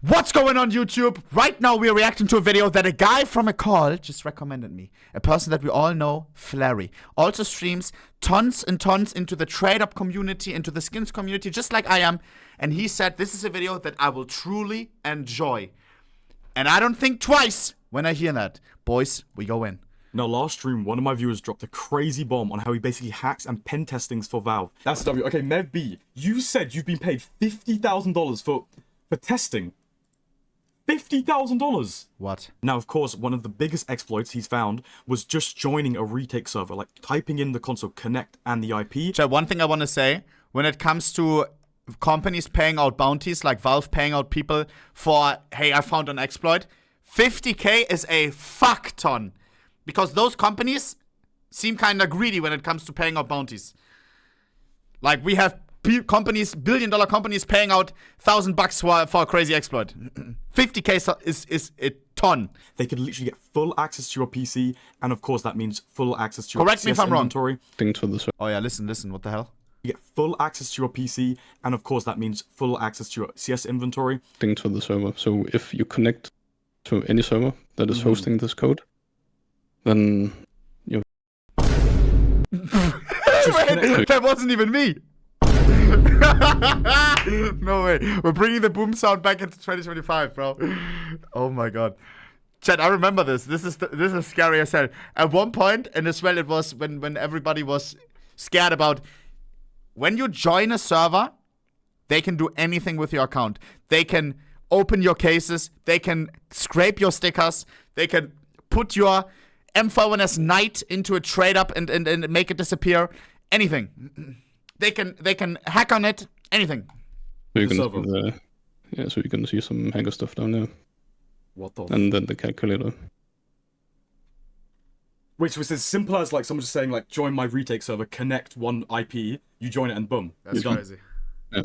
What's going on YouTube? Right now we're reacting to a video that a guy from a call just recommended me. A person that we all know, Flary. Also streams tons and tons into the trade-up community, into the skins community, just like I am. And he said this is a video that I will truly enjoy. And I don't think twice when I hear that. Boys, we go in. Now, last stream, one of my viewers dropped a crazy bomb on how he basically hacks and pen testings for Valve. That's W. Okay, Mev B, you said you've been paid $50,000 for testing. $50,000! What? Now, of course, one of the biggest exploits he's found was just joining a retake server, like typing in the console connect and the IP. So one thing I want to say, when it comes to companies paying out bounties, like Valve paying out people for, hey, I found an exploit, 50K is a fuck ton. Because those companies seem kind of greedy when it comes to paying out bounties. Like, we have companies, billion-dollar companies paying out $1,000 for a crazy exploit. 50K is a ton. They could literally get full access to your PC, and of course that means full access to your Correct me if I'm inventory. Oh yeah, listen, what the hell? You get full access to your PC, and of course that means full access to your CS inventory. Thing to the server. So if you connect to any server that is hosting this code, then you. That wasn't even me. No way. We're bringing the boom sound back into 2025, bro. Oh my god. Chat, I remember this. This is scary as hell. At one point, and as well, it was when everybody was scared about when you join a server, they can do anything with your account. They can open your cases. They can scrape your stickers. They can put your M4S Knight into a trade up and make it disappear. Anything. They can hack on it. Anything. So you can so you can see some hacker stuff down there. What the? And then the calculator. Wait, so it's as simple as like someone just saying like join my retake server, connect one IP, you join it, and boom, that's crazy. Yeah.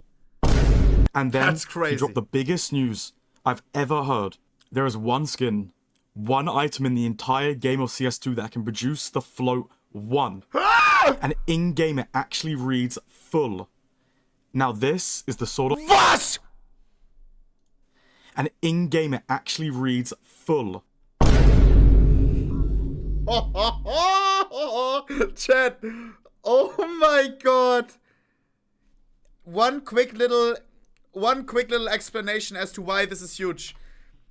And then that's crazy. He dropped the biggest news I've ever heard. There is one skin, one item in the entire game of CS2 that can produce the float 1. And in-game it actually reads full. Now this is the sort of... What? And in-game it actually reads full. Chat. Oh my god. One quick little explanation as to why this is huge.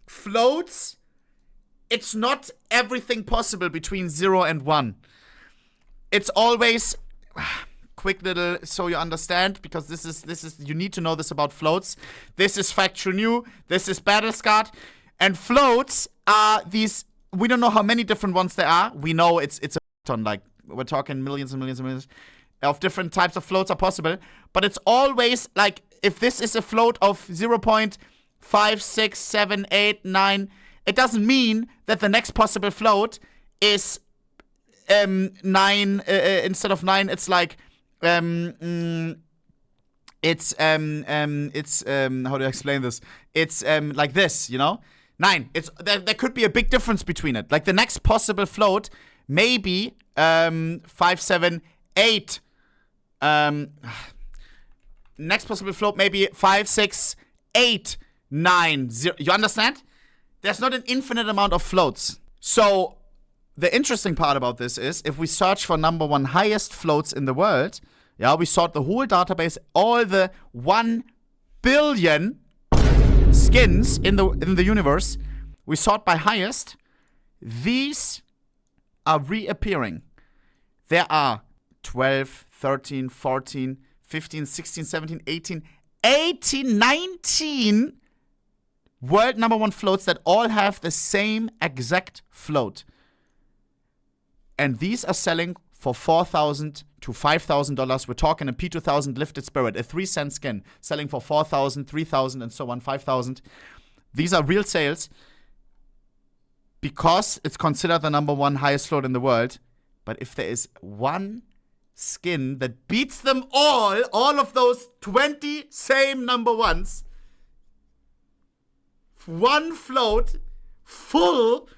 Floats, it's not everything possible between 0 and 1. It's always quick little, so you understand, because this is you need to know this about floats. This is factual new. This is battle scarred, and floats are these. We don't know how many different ones there are. We know it's a ton. Like we're talking millions and millions and millions of different types of floats are possible. But it's always like if this is a float of 0.567889, it doesn't mean that the next possible float is 9 instead of 9. It's like how do I explain this? It's like this, you know, 9. It's there could be a big difference between it. Like the next possible float maybe 578. Next possible float maybe 56890. You understand? There's not an infinite amount of floats. So the interesting part about this is, if we search for #1 highest floats in the world, yeah, we sort the whole database, all the 1 billion skins in the universe, we sort by highest. These are reappearing. There are 12, 13, 14, 15, 16, 17, 18, 19 world #1 floats that all have the same exact float. And these are selling for $4,000 to $5,000. We're talking a P2000 Lifted Spirit, a 3-cent skin, selling for $4,000, $3,000, and so on, $5,000. These are real sales because it's considered the #1 highest float in the world. But if there is one skin that beats them all of those 20 same #1s, one float, full,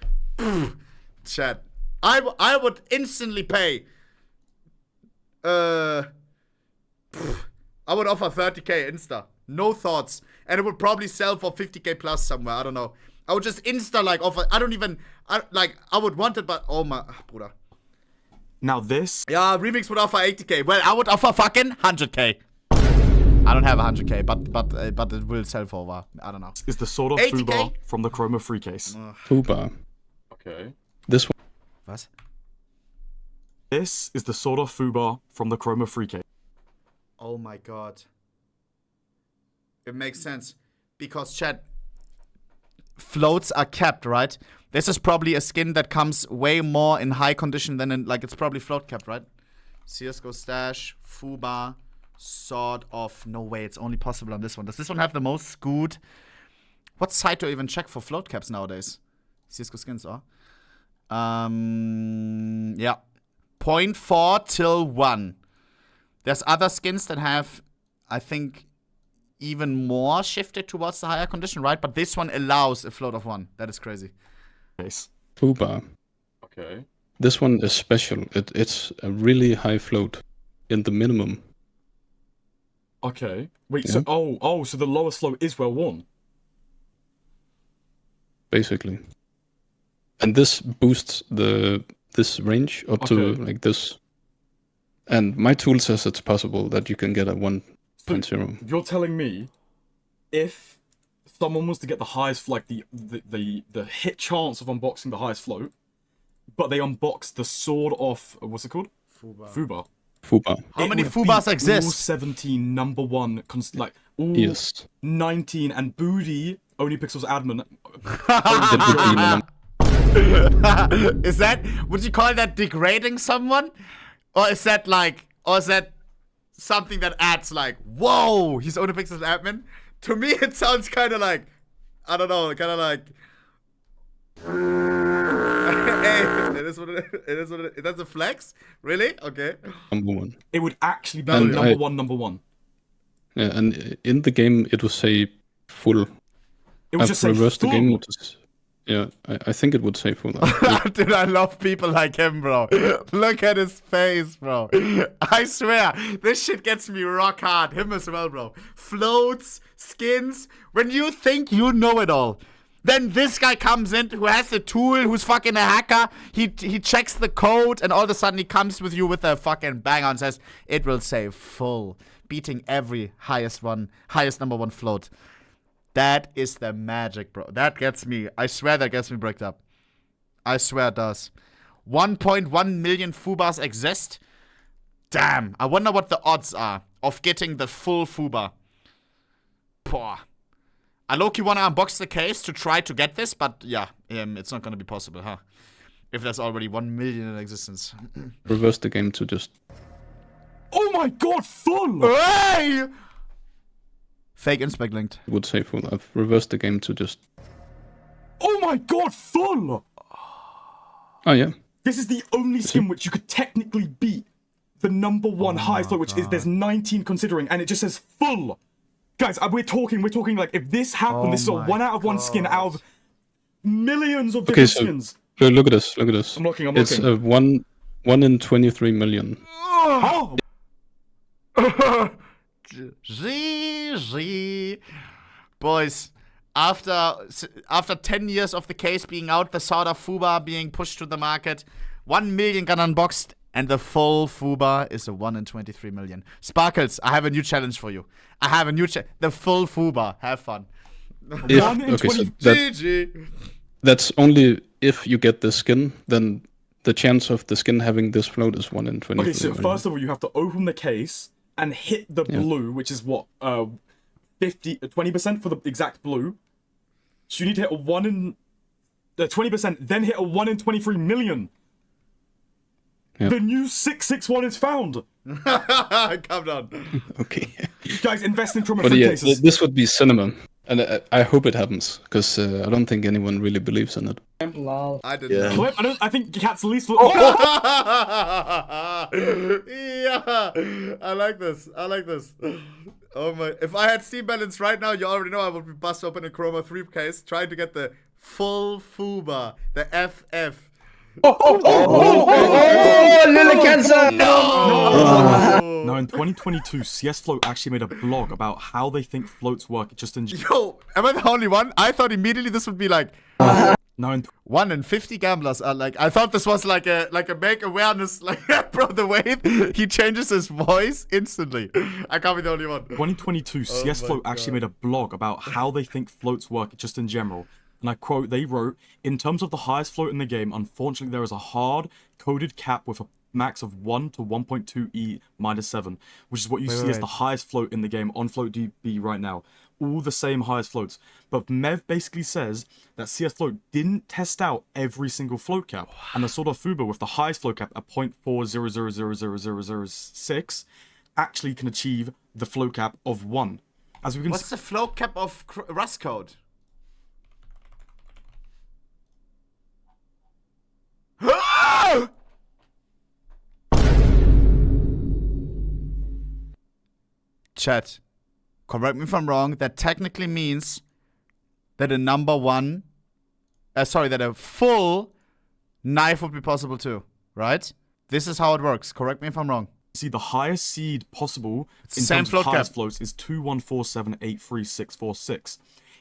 chat. I would instantly pay. I would offer 30K insta. No thoughts. and it would probably sell for 50k plus somewhere. I don't know. I would just insta like offer. I would want it, but oh my, bruder. Now this Yeah, Remix would offer 80k. Well, I would offer fucking 100k. I don't have 100k, but it will sell for a while. I don't know. is the Sword of 80K? Fuba from the Chroma 3 case. Fuba. Okay. This one. What? This is the Sword of Fuba from the Chroma 3 case. Oh my god. It makes sense. Because, chat, floats are capped, right? This is probably a skin that comes way more in high condition than in, like, it's probably float capped, right? CSGO Stash, Fuba, Sword of... No way, it's only possible on this one. Does this one have the most scoot? What site do I even check for float caps nowadays? CSGO skins, or? Yeah. 0.4 till 1. There's other skins that have, I think, even more shifted towards the higher condition, right? But this one allows a float of 1. That is crazy. Case. Fuba. Okay. This one is special. It's a really high float in the minimum. Okay. Wait, Yeah. so so the lowest float is well worn. Basically. And this boosts this range up to Okay. like this. And my tool says it's possible that you can get a 1.0. You're telling me if someone was to get the highest, like the hit chance of unboxing the highest float, but they unboxed the Sword of what's it called? Fuba. Fuba. How It many would Fubas beat exist? All 17 number one, all Yes. 19, and Booty, ohnepixel's admin. Is that, would you call that degrading someone? Or is that something that adds like, whoa, he's ohnepixel's admin? To me, it sounds kind of like, I don't know, kind of like, hey, it is what it is. That's a flex? Really? Okay. Number 1. It would actually be And number one. Yeah, and in the game it will say full. It would just say reversed the full. game. Yeah, I think it would say full. Dude, I love people like him, bro. Look at his face, bro. I swear, this shit gets me rock hard. Him as well, bro. Floats, skins. When you think you know it all, then this guy comes in who has a tool, who's fucking a hacker. He checks the code, and all of a sudden he comes with you with a fucking banger and says, it will say full, beating every highest number 1 float. That is the magic, bro. That gets me, I swear that gets me bricked up. I swear it does. 1.1 million Fubas exist. Damn, I wonder what the odds are of getting the full Fuba. Poor. I low-key wanna unbox the case to try to get this, but yeah, it's not gonna be possible, huh? If there's already 1 million in existence. Reverse the game to just... Oh my god, full! Hey! Fake inspect linked. It would say full. I've reversed the game to just... Oh my god, full! Oh yeah. This is the only skin which you could technically beat the number 1 highest float, which is there's 19 considering, and it just says full. Guys, we're talking like if this happened, this is a 1 out of 1 skin out of millions of different skins. So look at this. Look at this. I'm looking. It's a 1 in 23 million. Oh! GG. Boys, after 10 years of the case being out, the Sword of Fuba being pushed to the market, 1 million gun unboxed, and the full Fuba is a 1 in 23 million. Sparkles, I have a new challenge for you. The full Fuba. Have fun. GG. That's only if you get the skin, then the chance of the skin having this float is 1 in 23 Okay, so million. first of all, you have to open the case and hit the blue, which is what, 20% for the exact blue. So you need to hit a 1 in 20%, then hit a 1 in 23 million. Yep. The new 661 is found. Come on. Okay. Guys, invest in Chroma But 3 yeah, cases. this would be cinema. And I hope it happens, because I don't think anyone really believes in it. I didn't. Clip, I think Cat's the least. Yeah, I like this. Oh my! If I had Steam balance right now, you already know I would be bust open a Chroma 3 case trying to get the full Fuba, the FF. Little cancer! Now, in 2022, CS Float actually made a blog about how they think floats work just in... Yo, am I the only one? I thought immediately this would be like... Now, in 1 in 50 gamblers are like... I thought this was like a make awareness. Like, bro, the way he changes his voice instantly. I can't be the only one. 2022, CS Float actually made a blog about how they think floats work just in general. And I quote, they wrote, in terms of the highest float in the game, unfortunately there is a hard-coded cap with a max of 1 to 1.2 E minus 7, which is what you see as the highest float in the game on FloatDB right now. All the same highest floats. But Mev basically says that CS Float didn't test out every single float cap. And the sort of Fuba with the highest float cap at 0.4000006 actually can achieve the float cap of 1. As we can What's the float cap of Rust code? Chat, correct me if I'm wrong, that technically means that that a full knife would be possible too, right? This is how it works. Correct me if I'm wrong. see the highest seed possible in same terms float of highest cap. floats is 214783646.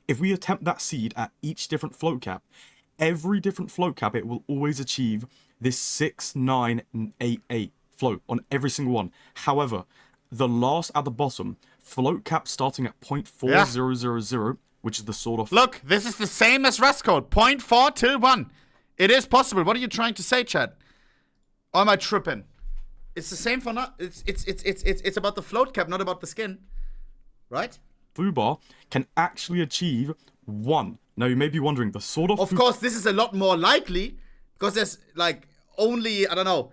If we attempt that seed at each different float cap, every different float cap, it will always achieve this 6988 float on every single one. However, the last at the bottom, float cap starting at 0.4000, which is the sort of... Look, this is the same as Rust code. 0.4 till 1. It is possible. What are you trying to say, chat? Or am I tripping? It's the same for now. It's about the float cap, not about the skin. Right? Fuba can actually achieve 1. Now, you may be wondering, the sort of... Of course, this is a lot more likely, because there's, like, only, I don't know,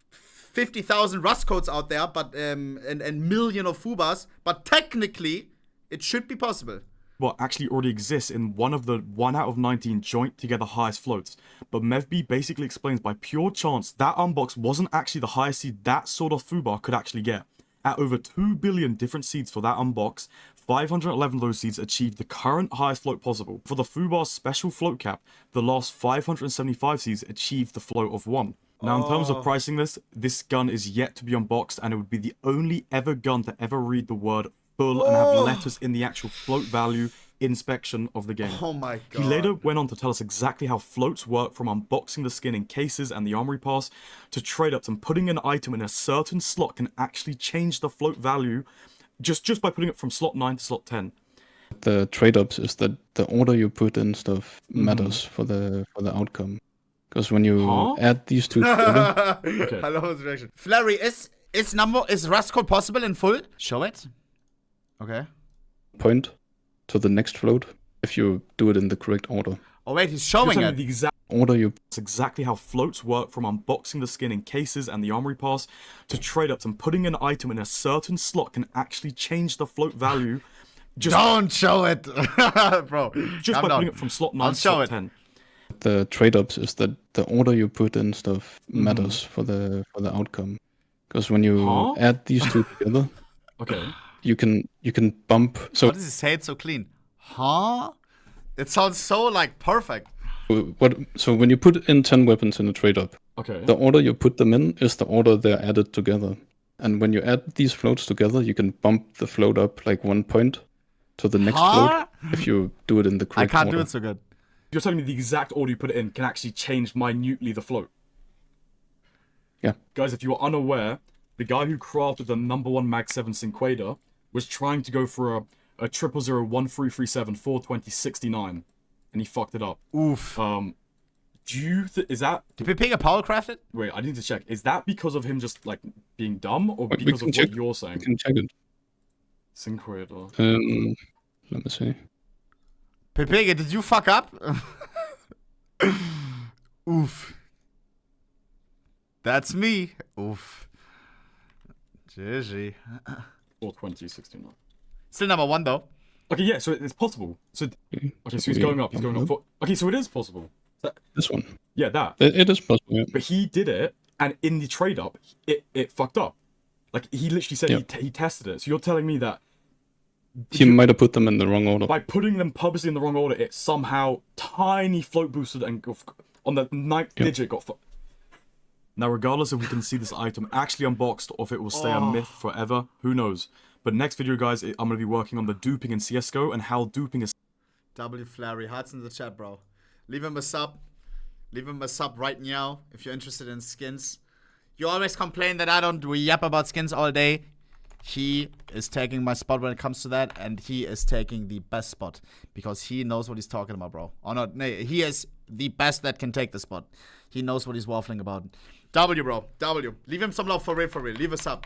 50,000 Rust codes out there, but and million of Fubas, but technically, it should be possible. Well, actually already exists in one of the 1 out of 19 joint together highest floats. But MEVB basically explains by pure chance that unbox wasn't actually the highest seed that sort of Fuba could actually get. At over 2 billion different seeds for that unbox, 511 of those seeds achieved the current highest float possible. For the Fuba's special float cap, the last 575 seeds achieved the float of 1. Now, in terms of pricing this gun is yet to be unboxed, and it would be the only ever gun to ever read the word full and have letters in the actual float value inspection of the game. Oh my god. He later went on to tell us exactly how floats work, from unboxing the skin in cases and the armory pass to trade ups, and putting an item in a certain slot can actually change the float value just by putting it from slot 9 to slot 10. The trade-ups is that the order you put in stuff matters for the outcome. Because when you add these two together... Okay. I love his reaction. Flurry, is Rust code possible in full? Show it. Okay. point to the next float if you do it in the correct order. Oh wait, he's showing it. The exact Order you... That's exactly how floats work, from unboxing the skin in cases and the armory pass to trade ups, and putting an item in a certain slot can actually change the float value. Don't show it, bro. Just by putting it from slot 9 to slot 10. The trade-ups is that the order you put in stuff matters for the outcome. Because when you add these two together, you can bump. So how does he say it so clean? Huh? It sounds so like perfect. So when you put in 10 weapons in a trade-up, Okay. the order you put them in is the order they're added together. And when you add these floats together, you can bump the float up like 1 point to the next float if you do it in the correct order. I can't do it so good. You're telling me the exact order you put it in can actually change minutely the float? Yeah. Guys, if you are unaware, the guy who crafted the #1 Mag 7 Cinqueda was trying to go for a 0001337 42069, and he fucked it up. Oof. Is that... Did Pipega Powell craft it? Wait, I need to check. Is that because of him just, like, being dumb, or because of what you're saying? We can check it. Cinqueda. Let me see. Pipega, did you fuck up? Oof. That's me. Oof. GG. 42069. Still #1 though. Okay, yeah, so it's possible. So he's going up. He's going up. Okay, so it is possible. This one. Yeah, that. It is possible, yeah. But he did it, and in the trade-up, it fucked up. Like, he literally said he tested it. So you're telling me that... He might have put them in the wrong order. By putting them purposely in the wrong order, it somehow tiny float boosted and On the 9th digit got fucked. Now, regardless if we can see this item actually unboxed or if it will stay a myth forever, who knows. But next video, guys, I'm going to be working on the duping in CSGO and how duping is... W Flary, hearts in the chat, bro. Leave him a sub. Leave him a sub right now if you're interested in skins. You always complain that I don't yap about skins all day. He is taking my spot when it comes to that, and he is taking the best spot because he knows what he's talking about, bro. Or not, no, he is the best that can take the spot. He knows what he's waffling about. W, bro. W. Leave him some love for real, for real. Leave a sub.